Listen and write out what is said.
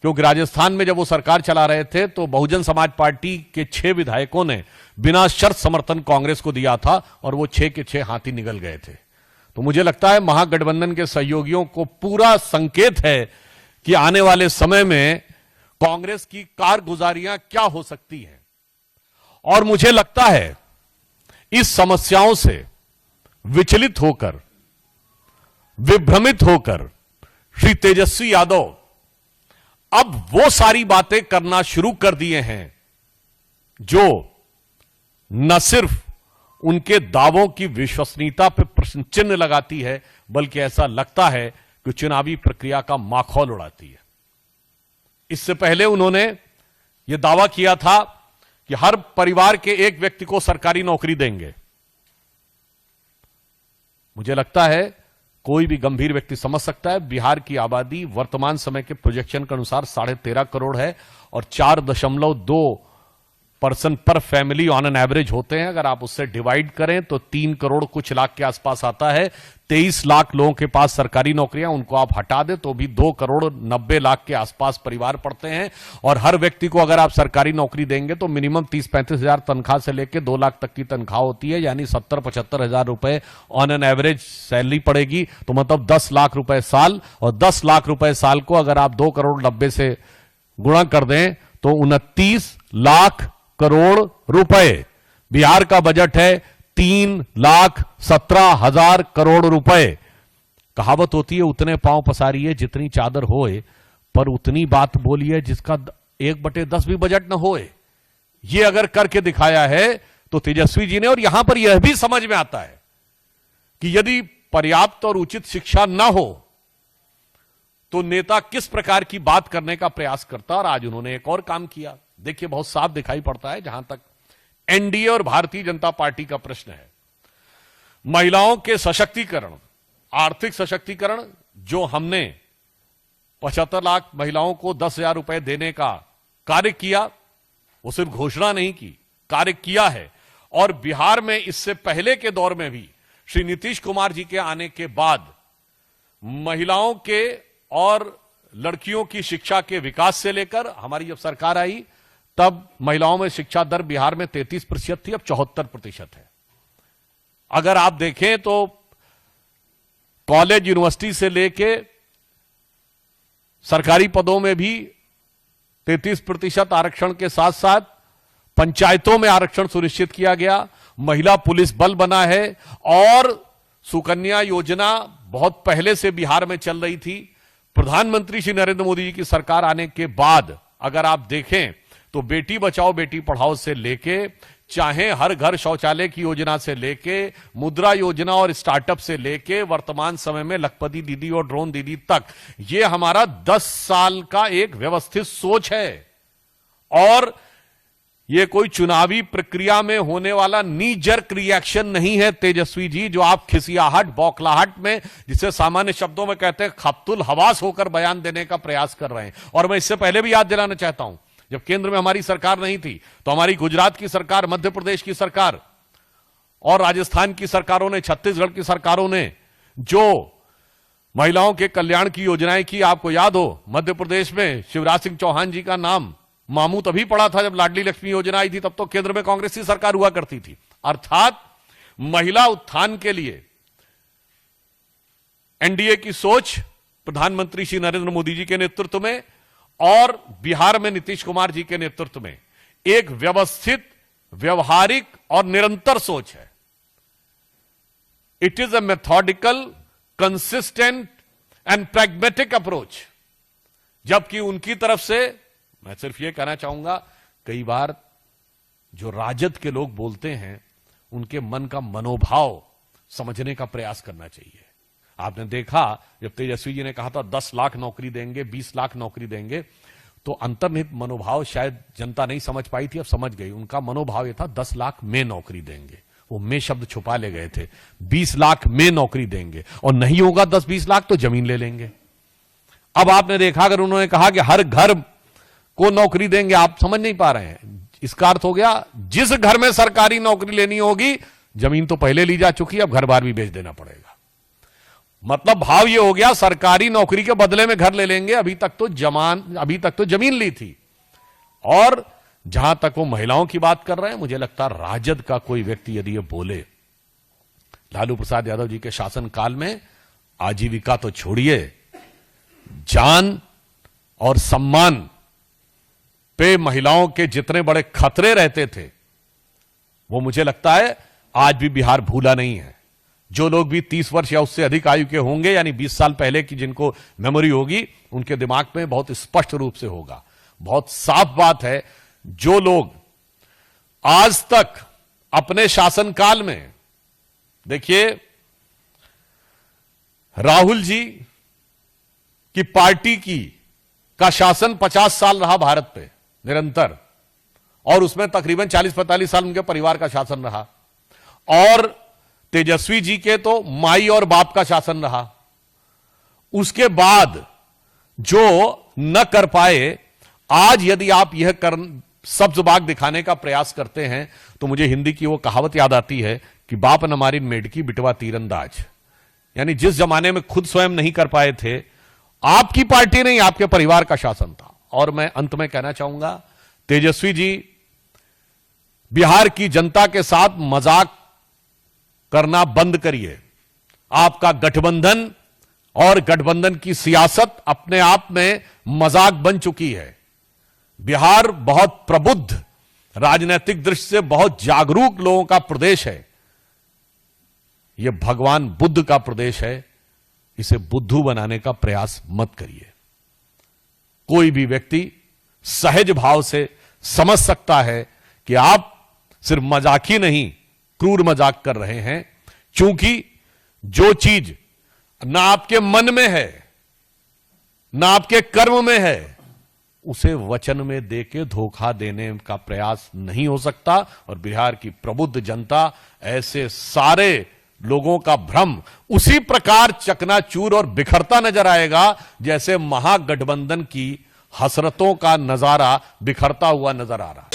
क्योंकि राजस्थान में जब वो सरकार चला रहे थे तो बहुजन समाज पार्टी के 6 विधायकों ने बिना शर्त समर्थन कांग्रेस को दिया था और वो 6 के 6 हाथी निकल गए थे। तो मुझे लगता है महागठबंधन के सहयोगियों को पूरा संकेत है कि आने वाले समय में कांग्रेस की कारगुजारियां क्या हो सकती हैं। और मुझे लगता है इस समस्याओं से विचलित होकर, विभ्रमित होकर श्री तेजस्वी यादव अब वो सारी बातें करना शुरू कर दिए हैं जो न सिर्फ उनके दावों की विश्वसनीयता पर प्रश्न चिन्ह लगाती है, बल्कि ऐसा लगता है कि चुनावी प्रक्रिया का माखौल उड़ाती है। इससे पहले उन्होंने यह दावा किया था कि हर परिवार के एक व्यक्ति को सरकारी नौकरी देंगे। मुझे लगता है कोई भी गंभीर व्यक्ति समझ सकता है बिहार की आबादी वर्तमान समय के प्रोजेक्शन के अनुसार 13.5 करोड़ है और 4.2 पर फैमिली ऑन एन एवरेज होते हैं। अगर आप उससे डिवाइड करें तो 3 करोड़ कुछ लाख के आसपास आता है। 23 लाख लोगों के पास सरकारी नौकरियां, उनको आप हटा दें तो भी 2 करोड़ 90 लाख के आसपास परिवार पड़ते हैं। और हर व्यक्ति को अगर आप सरकारी नौकरी देंगे तो मिनिमम 30-35 हजार तनख्वाह से लेकर 2 लाख तक की तनख्वाह होती है, यानी 70-75 हजार रुपए ऑन एन एवरेज सैलरी पड़ेगी। तो मतलब 10 लाख रुपए साल, और 10 लाख रुपए साल को अगर आप 2 करोड़ 90 से गुणा कर दें तो 29 लाख करोड़ रुपए। बिहार का बजट है 3,17,000 करोड़ रुपए। कहावत होती है उतने पांव पसारिए जितनी चादर होए, पर उतनी बात बोलिए जिसका 1/10 भी बजट न होए। ये अगर करके दिखाया है तो तेजस्वी जी ने। और यहां पर यह भी समझ में आता है कि यदि पर्याप्त और उचित शिक्षा न हो तो नेता किस प्रकार की बात करने का प्रयास करता। और आज उन्होंने एक और काम किया, देखिए बहुत साफ दिखाई पड़ता है। जहां तक एनडीए और भारतीय जनता पार्टी का प्रश्न है, महिलाओं के सशक्तिकरण, आर्थिक सशक्तिकरण, जो हमने 75 लाख महिलाओं को 10,000 रुपए देने का कार्य किया, वो सिर्फ घोषणा नहीं की, कार्य किया है। और बिहार में इससे पहले के दौर में भी श्री नीतीश कुमार जी के आने के बाद महिलाओं के और लड़कियों की शिक्षा के विकास से लेकर हमारी जब सरकार आई तब महिलाओं में शिक्षा दर बिहार में 33% थी, अब 74% है। अगर आप देखें तो कॉलेज यूनिवर्सिटी से लेके सरकारी पदों में भी 33% आरक्षण के साथ साथ पंचायतों में आरक्षण सुनिश्चित किया गया। महिला पुलिस बल बना है और सुकन्या योजना बहुत पहले से बिहार में चल रही थी। प्रधानमंत्री श्री नरेंद्र मोदी जी की सरकार आने के बाद अगर आप देखें तो बेटी बचाओ बेटी पढ़ाओ से लेके, चाहे हर घर शौचालय की योजना से लेके, मुद्रा योजना और स्टार्टअप से लेके वर्तमान समय में लखपति दीदी और ड्रोन दीदी तक, ये हमारा 10 साल का एक व्यवस्थित सोच है। और ये कोई चुनावी प्रक्रिया में होने वाला नी जर्क रिएक्शन नहीं है तेजस्वी जी, जो आप खिसियाहट, बौखलाहट में, जिसे सामान्य शब्दों में कहते हैं खप्तुल हवास होकर बयान देने का प्रयास कर रहे हैं। और मैं इससे पहले भी याद दिलाना चाहता हूं, जब केंद्र में हमारी सरकार नहीं थी तो हमारी गुजरात की सरकार, मध्य प्रदेश की सरकार और राजस्थान की सरकारों ने, छत्तीसगढ़ की सरकारों ने जो महिलाओं के कल्याण की योजनाएं की, आपको याद हो मध्य प्रदेश में शिवराज सिंह चौहान जी का नाम मामू तभी पड़ा था जब लाडली लक्ष्मी योजना आई थी, तब तो केंद्र में कांग्रेस की सरकार हुआ करती थी। अर्थात महिला उत्थान के लिए एनडीए की सोच प्रधानमंत्री श्री नरेंद्र मोदी जी के नेतृत्व में और बिहार में नीतीश कुमार जी के नेतृत्व में एक व्यवस्थित, व्यवहारिक और निरंतर सोच है। It is a methodical, consistent and pragmatic approach. जबकि उनकी तरफ से मैं सिर्फ यह कहना चाहूंगा, कई बार जो राजद के लोग बोलते हैं उनके मन का मनोभाव समझने का प्रयास करना चाहिए। आपने देखा जब तेजस्वी जी ने कहा था 10 लाख नौकरी देंगे, 20 लाख नौकरी देंगे, तो अंतर्निहित मनोभाव शायद जनता नहीं समझ पाई थी, अब समझ गई। उनका मनोभाव यह था 10 लाख में नौकरी देंगे, वो में शब्द छुपा ले गए थे। 20 लाख में नौकरी देंगे और नहीं होगा 10-20 लाख तो जमीन ले लेंगे। अब आपने देखा अगर उन्होंने कहा कि हर घर को नौकरी देंगे, आप समझ नहीं पा रहे हैं। इसका अर्थ हो गया जिस घर में सरकारी नौकरी लेनी होगी, जमीन तो पहले ली जा चुकी है, अब घर बार भी बेच देना पड़ेगा। मतलब भाव ये हो गया सरकारी नौकरी के बदले में घर ले लेंगे। अभी तक तो जमीन ली थी। और जहां तक वो महिलाओं की बात कर रहे हैं, मुझे लगता है राजद का कोई व्यक्ति यदि ये बोले, लालू प्रसाद यादव जी के शासनकाल में आजीविका तो छोड़िए, जान और सम्मान पे महिलाओं के जितने बड़े खतरे रहते थे, वो मुझे लगता है आज भी बिहार भूला नहीं है। जो लोग भी 30 वर्ष या उससे अधिक आयु के होंगे, यानी 20 साल पहले की जिनको मेमोरी होगी, उनके दिमाग में बहुत स्पष्ट रूप से होगा। बहुत साफ बात है, जो लोग आज तक अपने शासनकाल में, देखिए राहुल जी की पार्टी का शासन 50 साल रहा भारत पे निरंतर, और उसमें तकरीबन 40-45 साल उनके परिवार का शासन रहा। और तेजस्वी जी के तो माई और बाप का शासन रहा। उसके बाद जो न कर पाए, आज यदि आप यह सब्ज बाग दिखाने का प्रयास करते हैं, तो मुझे हिंदी की वो कहावत याद आती है कि बाप न मारी मेढकी बिटवा तीरंदाज। यानी जिस जमाने में खुद स्वयं नहीं कर पाए थे, आपकी पार्टी नहीं, आपके परिवार का शासन था। और मैं अंत में कहना चाहूंगा, तेजस्वी जी, बिहार की जनता के साथ मजाक करना बंद करिए। आपका गठबंधन और गठबंधन की सियासत अपने आप में मजाक बन चुकी है। बिहार बहुत प्रबुद्ध, राजनीतिक दृष्टि से बहुत जागरूक लोगों का प्रदेश है। यह भगवान बुद्ध का प्रदेश है। इसे बुद्धू बनाने का प्रयास मत करिए। कोई भी व्यक्ति सहज भाव से समझ सकता है कि आप सिर्फ मजाक ही नहीं, क्रूर मजाक कर रहे हैं। क्योंकि जो चीज ना आपके मन में है, ना आपके कर्म में है, उसे वचन में देके धोखा देने का प्रयास नहीं हो सकता। और बिहार की प्रबुद्ध जनता ऐसे सारे लोगों का भ्रम उसी प्रकार चकनाचूर और बिखरता नजर आएगा, जैसे महागठबंधन की हसरतों का नजारा बिखरता हुआ नजर आ रहा है।